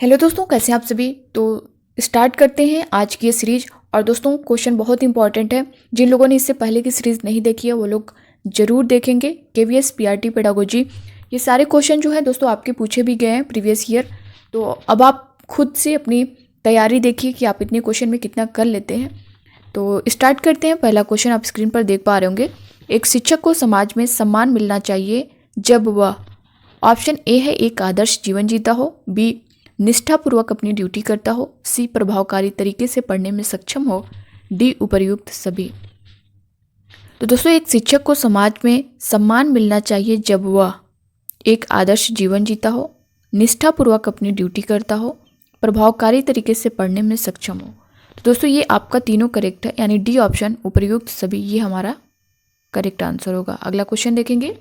Hello दोस्तों, कैसे हैं आप सभी। तो स्टार्ट करते हैं आज की ये सीरीज। और दोस्तों, क्वेश्चन बहुत इंपॉर्टेंट है। जिन लोगों ने इससे पहले की सीरीज नहीं देखी है वो लोग जरूर देखेंगे। केवीएस पीआरटी पेडागोजी, ये सारे क्वेश्चन जो है दोस्तों आपके पूछे भी गए हैं प्रीवियस ईयर। तो अब आप खुद से अपनी तैयारी देखिए कि आप इतने क्वेश्चन में कितना कर लेते हैं। तो स्टार्ट करते हैं। पहला क्वेश्चन आप स्क्रीन पर देख पा रहे होंगे। एक शिक्षक को समाज में सम्मान मिलना चाहिए जब वह, ऑप्शन ए है एक आदर्श जीवन जीता हो, बी निष्ठापूर्वक अपनी ड्यूटी करता हो, सी प्रभावकारी तरीके से पढ़ने में सक्षम हो, डी उपर्युक्त सभी। तो दोस्तों, एक शिक्षक को समाज में सम्मान मिलना चाहिए जब वह एक आदर्श जीवन जीता हो, निष्ठापूर्वक अपनी ड्यूटी करता हो, प्रभावकारी तरीके से पढ़ने में सक्षम हो। तो दोस्तों, ये आपका तीनों करेक्ट है, यानी डी ऑप्शन उपर्युक्त सभी, ये हमारा करेक्ट आंसर होगा। अगला क्वेश्चन देखेंगे।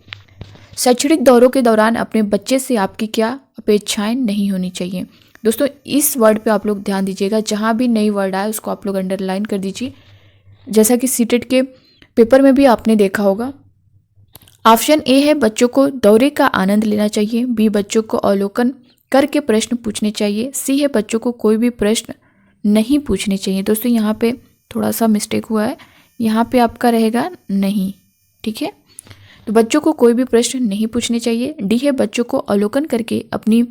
शैक्षणिक दौरों के दौरान अपने बच्चे से आपकी क्या अपेक्षाएं नहीं होनी चाहिए। दोस्तों, इस वर्ड पे आप लोग ध्यान दीजिएगा। जहाँ भी नई वर्ड आए उसको आप लोग अंडरलाइन कर दीजिए। जैसा कि सीटेट के पेपर में भी आपने देखा होगा। ऑप्शन ए है बच्चों को दौरे का आनंद लेना चाहिए, बी बच्चों को अवलोकन करके प्रश्न पूछने चाहिए, सी है बच्चों को कोई भी प्रश्न नहीं पूछने चाहिए। दोस्तों, यहाँ पे थोड़ा सा मिस्टेक हुआ है। यहाँ पे आपका रहेगा नहीं, ठीक है। तो बच्चों को कोई भी प्रश्न नहीं पूछने चाहिए। डी है बच्चों को अवलोकन करके अपनी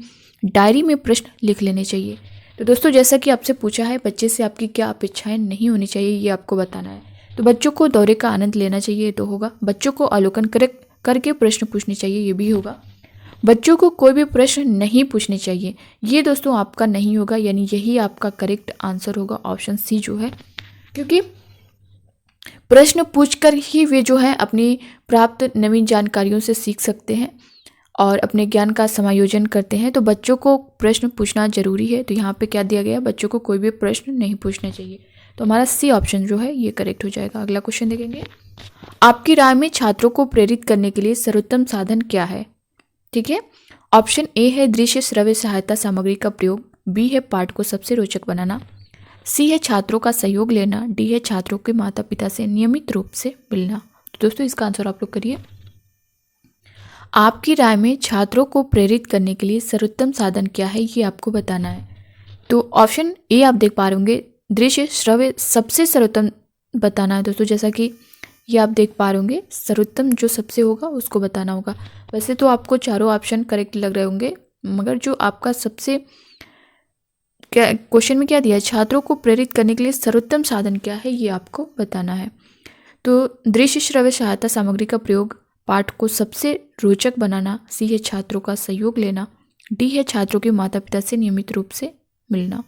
डायरी में प्रश्न लिख लेने चाहिए। तो दोस्तों, जैसा कि आपसे पूछा है बच्चे से आपकी क्या अपेक्षाएं नहीं होनी चाहिए, ये आपको बताना है। तो बच्चों को दौरे का आनंद लेना चाहिए, ये तो होगा। बच्चों को अवलोकन करके प्रश्न पूछने चाहिए, ये भी होगा। बच्चों को कोई भी प्रश्न नहीं पूछने चाहिए, ये दोस्तों आपका नहीं होगा, यानी यही आपका करेक्ट आंसर होगा, ऑप्शन सी जो है। क्योंकि प्रश्न पूछकर ही वे जो है अपनी प्राप्त नवीन जानकारियों से सीख सकते हैं और अपने ज्ञान का समायोजन करते हैं। तो बच्चों को प्रश्न पूछना जरूरी है। तो यहाँ पे क्या दिया गया, बच्चों को कोई भी प्रश्न नहीं पूछना चाहिए। तो हमारा सी ऑप्शन जो है ये करेक्ट हो जाएगा। अगला क्वेश्चन देखेंगे। आपकी राय में छात्रों को प्रेरित करने के लिए सर्वोत्तम साधन क्या है, ठीक है। ऑप्शन ए है दृश्य श्रव्य सहायता सामग्री का प्रयोग, बी है पाठ को सबसे रोचक बनाना, सी है छात्रों का सहयोग लेना, डी है छात्रों के माता पिता से नियमित रूप से मिलना। तो दोस्तों, इसका आंसर आप लोग करिए। आपकी राय में छात्रों को प्रेरित करने के लिए सर्वोत्तम साधन क्या है, ये आपको बताना है। तो ऑप्शन ए आप देख पा रहे होंगे, दृश्य श्रव्य सबसे सर्वोत्तम बताना है। दोस्तों, जैसा कि ये आप देख पा रहे होंगे, सर्वोत्तम जो सबसे होगा उसको बताना होगा। वैसे तो आपको चारों ऑप्शन करेक्ट लग रहे होंगे, मगर जो आपका सबसे क्वेश्चन में क्या दिया है, छात्रों को प्रेरित करने के लिए सर्वोत्तम साधन क्या है, ये आपको बताना है। तो दृश्य श्रव्य सहायता सामग्री का प्रयोग, पाठ को सबसे रोचक बनाना, सी है छात्रों का सहयोग लेना, डी है छात्रों के माता पिता से नियमित रूप से मिलना।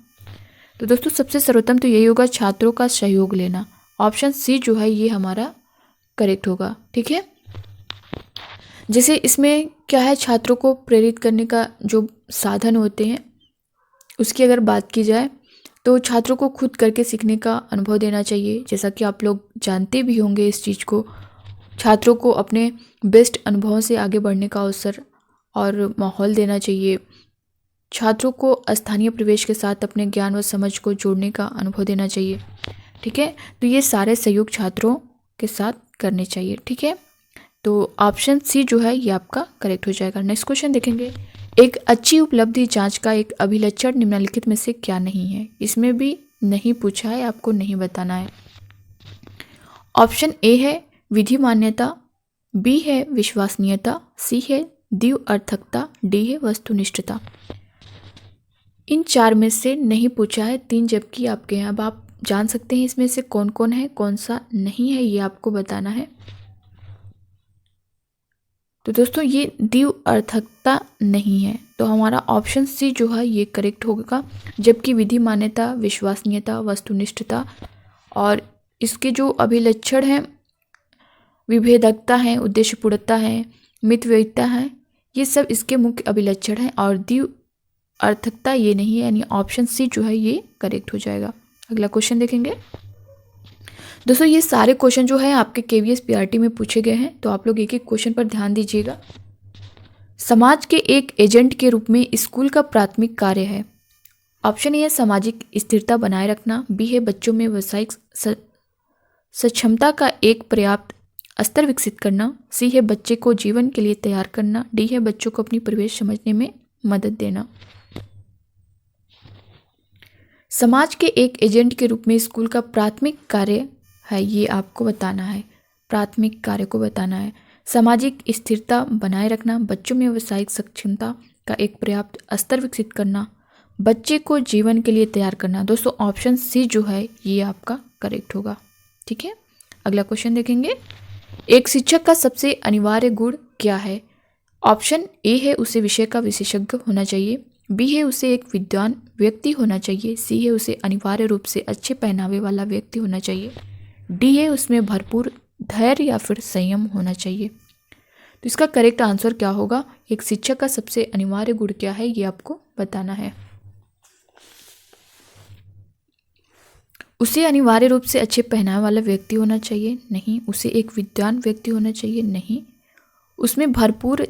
तो दोस्तों, सबसे सर्वोत्तम तो यही होगा, छात्रों का सहयोग लेना। ऑप्शन सी जो है ये हमारा करेक्ट होगा, ठीक है। जैसे इसमें क्या है, छात्रों को प्रेरित करने का जो साधन होते हैं उसकी अगर बात की जाए तो छात्रों को खुद करके सीखने का अनुभव देना चाहिए। जैसा कि आप लोग जानते भी होंगे इस चीज़ को, छात्रों को अपने बेस्ट अनुभवों से आगे बढ़ने का अवसर और माहौल देना चाहिए। छात्रों को स्थानीय परिवेश के साथ अपने ज्ञान व समझ को जोड़ने का अनुभव देना चाहिए, ठीक है। तो ये सारे सहयोग छात्रों के साथ करने चाहिए, ठीक है। तो ऑप्शन सी जो है ये आपका करेक्ट हो जाएगा। नेक्स्ट क्वेश्चन देखेंगे। एक अच्छी उपलब्धि जांच का एक अभिलक्षण निम्नलिखित में से क्या नहीं है। इसमें भी नहीं पूछा है, आपको नहीं बताना है। ऑप्शन ए है विधि मान्यता, बी है विश्वसनीयता, सी है द्व्यर्थकता, डी है वस्तुनिष्ठता। इन चार में से नहीं पूछा है, तीन जबकि आपके हैं। अब आप जान सकते हैं इसमें से कौन कौन है, कौन सा नहीं है, ये आपको बताना है। तो दोस्तों, ये द्व्यर्थकता नहीं है, तो हमारा ऑप्शन सी जो है ये करेक्ट होगा। जबकि विधि मान्यता, विश्वसनीयता, वस्तुनिष्ठता और इसके जो अभिलक्षण हैं, विभेदकता है, उद्देश्यपूर्णता है, मितव्ययिता है, ये सब इसके मुख्य अभिलक्षण हैं। और द्व्यर्थकता ये नहीं है, यानी ऑप्शन सी जो है ये करेक्ट हो जाएगा। अगला क्वेश्चन देखेंगे। दोस्तों, ये सारे क्वेश्चन जो है आपके केवीएस पीआरटी में पूछे गए हैं, तो आप लोग एक एक क्वेश्चन पर ध्यान दीजिएगा। समाज के एक एजेंट के रूप में स्कूल का प्राथमिक कार्य है। ऑप्शन ए है सामाजिक स्थिरता बनाए रखना, बी है बच्चों में व्यावसायिक सक्षमता का एक पर्याप्त स्तर विकसित करना, सी है बच्चे को जीवन के लिए तैयार करना, डी है बच्चों को अपनी परिवेश समझने में मदद देना। समाज के एक एजेंट के रूप में स्कूल का प्राथमिक कार्य है, ये आपको बताना है। प्राथमिक कार्य को बताना है। सामाजिक स्थिरता बनाए रखना, बच्चों में व्यावसायिक सक्षमता का एक पर्याप्त स्तर विकसित करना, बच्चे को जीवन के लिए तैयार करना। दोस्तों ऑप्शन सी जो है ये आपका करेक्ट होगा। ठीक है, अगला क्वेश्चन देखेंगे। एक शिक्षक का सबसे अनिवार्य गुण क्या है? ऑप्शन ए है उसे विषय का विशेषज्ञ होना चाहिए, बी है उसे एक विद्वान व्यक्ति होना चाहिए, सी है उसे अनिवार्य रूप से अच्छे पहनावे वाला व्यक्ति होना चाहिए, डी है उसमें भरपूर धैर्य या फिर संयम होना चाहिए। तो इसका करेक्ट आंसर क्या होगा? एक शिक्षक का सबसे अनिवार्य गुण क्या है ये आपको बताना है। उसे अनिवार्य रूप से अच्छे पहनावे वाला व्यक्ति होना चाहिए, नहीं। उसे एक विद्वान व्यक्ति होना चाहिए, नहीं। उसमें भरपूर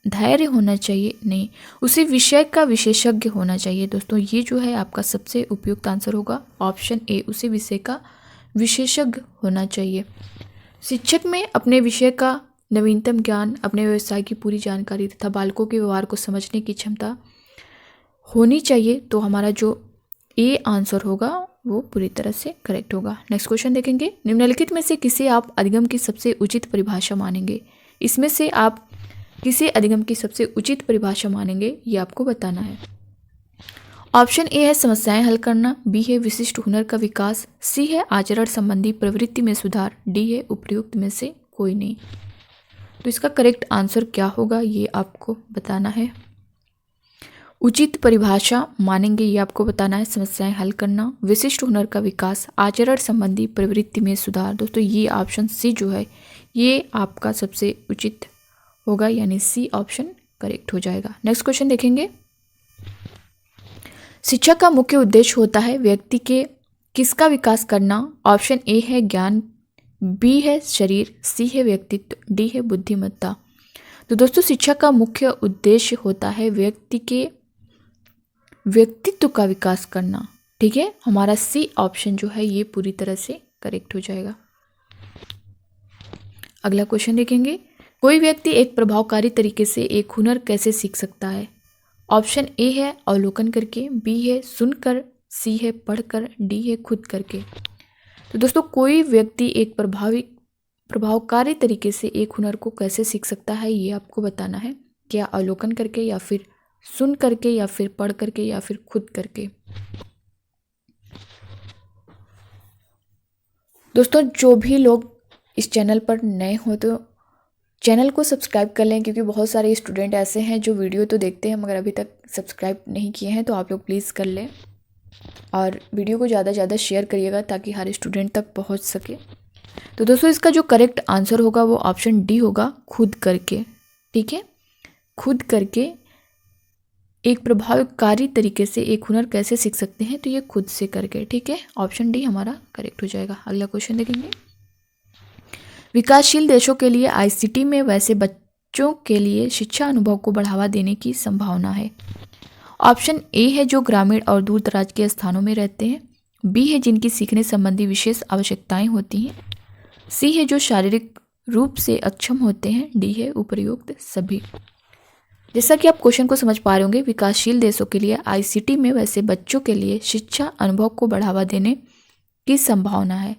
धैर्य होना चाहिए, नहीं। उसे विषय का विशेषज्ञ होना चाहिए। दोस्तों ये जो है आपका सबसे उपयुक्त आंसर होगा ऑप्शन ए, उसे विषय का विशेषज्ञ होना चाहिए। शिक्षक में अपने विषय का नवीनतम ज्ञान, अपने व्यवसाय की पूरी जानकारी तथा बालकों के व्यवहार को समझने की क्षमता होनी चाहिए। तो हमारा जो ए आंसर होगा वो पूरी तरह से करेक्ट होगा। नेक्स्ट क्वेश्चन देखेंगे। निम्नलिखित में से किसे आप अधिगम की सबसे उचित परिभाषा मानेंगे? इसमें से आप किसे अधिगम की सबसे उचित परिभाषा मानेंगे ये आपको बताना है। ऑप्शन ए है समस्याएं हल करना, बी है विशिष्ट हुनर का विकास, सी है आचरण संबंधी प्रवृत्ति में सुधार, डी है उपयुक्त में से कोई नहीं। तो इसका करेक्ट आंसर क्या होगा ये आपको बताना है। उचित परिभाषा मानेंगे ये आपको बताना है। समस्याएं हल करना, विशिष्ट हुनर का विकास, आचरण संबंधी प्रवृत्ति में सुधार। दोस्तों ये ऑप्शन सी जो है ये आपका सबसे उचित होगा, यानी सी ऑप्शन करेक्ट हो जाएगा। नेक्स्ट क्वेश्चन देखेंगे। शिक्षा का मुख्य उद्देश्य होता है व्यक्ति के किसका विकास करना? ऑप्शन ए है ज्ञान, बी है शरीर, सी है व्यक्तित्व, डी है बुद्धिमत्ता। तो दोस्तों शिक्षा का मुख्य उद्देश्य होता है व्यक्ति के व्यक्तित्व का विकास करना। ठीक है, हमारा सी ऑप्शन जो है ये पूरी तरह से करेक्ट हो जाएगा। अगला क्वेश्चन देखेंगे। कोई व्यक्ति एक प्रभावकारी तरीके से एक हुनर कैसे सीख सकता है? ऑप्शन ए है अवलोकन करके, बी है सुनकर, सी है पढ़कर, डी है खुद करके। तो दोस्तों कोई व्यक्ति एक प्रभावकारी तरीके से एक हुनर को कैसे सीख सकता है ये आपको बताना है। क्या अवलोकन करके, या फिर सुन करके, या फिर पढ़ करके, या फिर खुद करके। दोस्तों जो भी लोग इस चैनल पर नए हो तो चैनल को सब्सक्राइब कर लें, क्योंकि बहुत सारे स्टूडेंट ऐसे हैं जो वीडियो तो देखते हैं मगर अभी तक सब्सक्राइब नहीं किए हैं। तो आप लोग प्लीज़ कर लें और वीडियो को ज़्यादा से ज़्यादा शेयर करिएगा ताकि हर स्टूडेंट तक पहुंच सके। तो दोस्तों इसका जो करेक्ट आंसर होगा वो ऑप्शन डी होगा, खुद करके। ठीक है, खुद करके एक प्रभावकारी तरीके से एक हुनर कैसे सीख सकते हैं? तो ये खुद से करके। ठीक है, ऑप्शन डी हमारा करेक्ट हो जाएगा। अगला क्वेश्चन देखेंगे। विकासशील देशों के लिए आईसीटी में वैसे बच्चों के लिए शिक्षा अनुभव को बढ़ावा देने की संभावना है। ऑप्शन ए है जो ग्रामीण और दूर दराज के स्थानों में रहते हैं, बी है जिनकी सीखने संबंधी विशेष आवश्यकताएं होती हैं, सी है जो शारीरिक रूप से अक्षम होते हैं, डी है उपयुक्त सभी। जैसा कि आप क्वेश्चन को समझ पा रहे होंगे, विकासशील देशों के लिए आईसीटी में वैसे बच्चों के लिए शिक्षा अनुभव को बढ़ावा देने की संभावना है।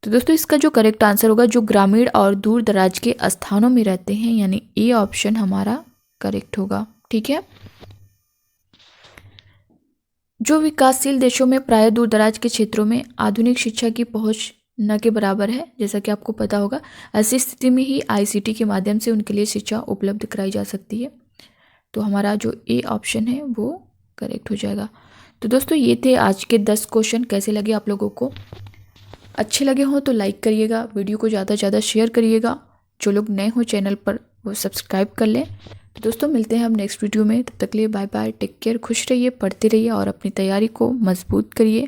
तो दोस्तों इसका जो करेक्ट आंसर होगा जो ग्रामीण और दूर दराज के स्थानों में रहते हैं, यानी ए ऑप्शन हमारा करेक्ट होगा। ठीक है, जो विकासशील देशों में प्राय दूर दराज के क्षेत्रों में आधुनिक शिक्षा की पहुंच न के बराबर है, जैसा कि आपको पता होगा, ऐसी स्थिति में ही आईसीटी के माध्यम से उनके लिए शिक्षा उपलब्ध कराई जा सकती है। तो हमारा जो ए ऑप्शन है वो करेक्ट हो जाएगा। तो दोस्तों ये थे आज के 10 क्वेश्चन। कैसे लगे आप लोगों को? अच्छे लगे हों तो लाइक करिएगा, वीडियो को ज़्यादा से ज़्यादा शेयर करिएगा। जो लोग नए हो चैनल पर वो सब्सक्राइब कर लें। तो दोस्तों मिलते हैं हम नेक्स्ट वीडियो में, तब तक के लिए बाय बाय, टेक केयर, खुश रहिए, पढ़ते रहिए और अपनी तैयारी को मजबूत करिए।